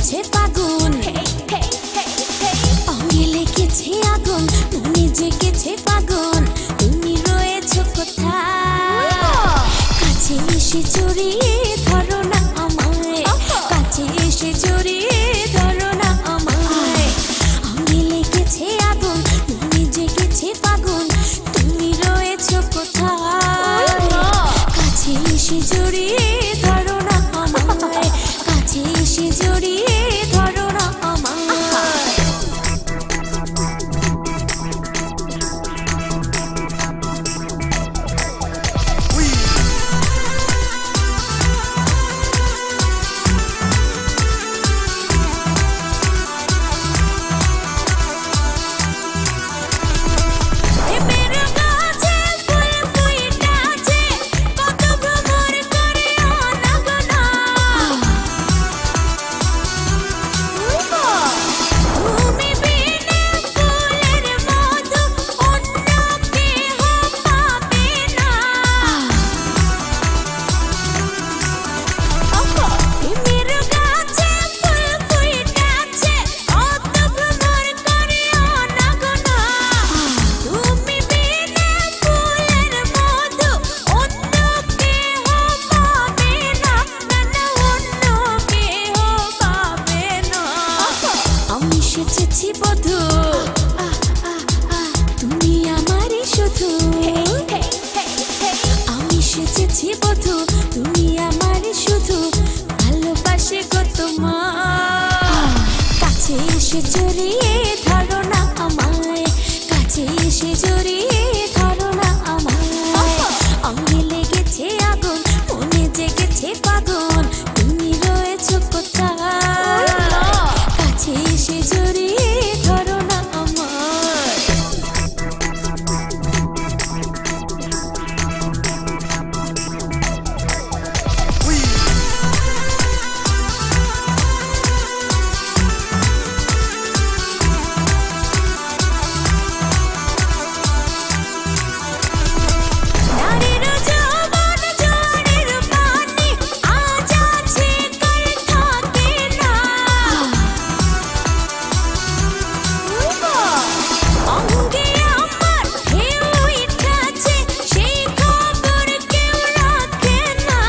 লেগেছে ফাগুন, অঙ্গে লেগেছে আগুন, মনে জেগেছে ফাগুন। তুমি রয়েছো কোথায়? কাছে এসে জড়িয়ে ধরো না আমায়, কাছে এসে জড়িয়ে ধরো না আমায়। অঙ্গে লেগেছে আগুন, মনে জেগেছে ফাগুন। তুমি রয়েছো কোথায়? কাছে এসে জড়িয়ে ধরো না আমায়, কাছে এসে জড়িয়ে ধরো না আমায়। এসেছি বধূ, তুমি আমারই শুধু। আমি সেজেছি বধূ, তুমি আমারই শুধু। ভালোবাসে গো তোমার, কাছে এসে জড়িয়ে ধরো না আমায়, কাছে এসে জড়িয়ে ধরো না আমায়। অঙ্গে লেগেছে আগুন, মনে জেগেছে ফাগুন। তুমি রয়েছো কোথায়? কাছে এসে জড়িয়ে ধরো না আমায়। নারীর যৌবন জোয়ারের পানি, আজ আছে কাল থাকে না। অঙ্গে আমার ঢেউ উঠেছে, সেই খবর কেউ রাখে না।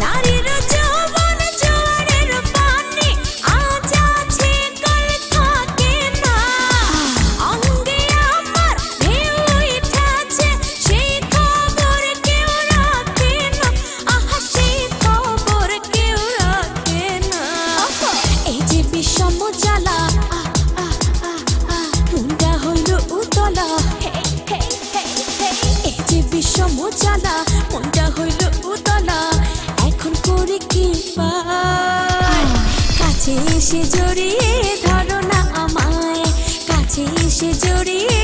নারীর যৌবন জোয়ারের পানি, আজ আছে কাল থাকে না। অঙ্গে আমার ঢেউ উঠেছে, সেই খবর কেউ রাখে না। আহা, সেই খবর কেউ রাখে না। এই যে বিষম জ্বালা, মনটা হইল উতলা। এই যে বিষম জ্বালা, মনটা হইল উতলা। এখন করি কি পাই? কাছে এসে জড়িয়ে ধরো না আমায়, কাছে এসে জড়িয়ে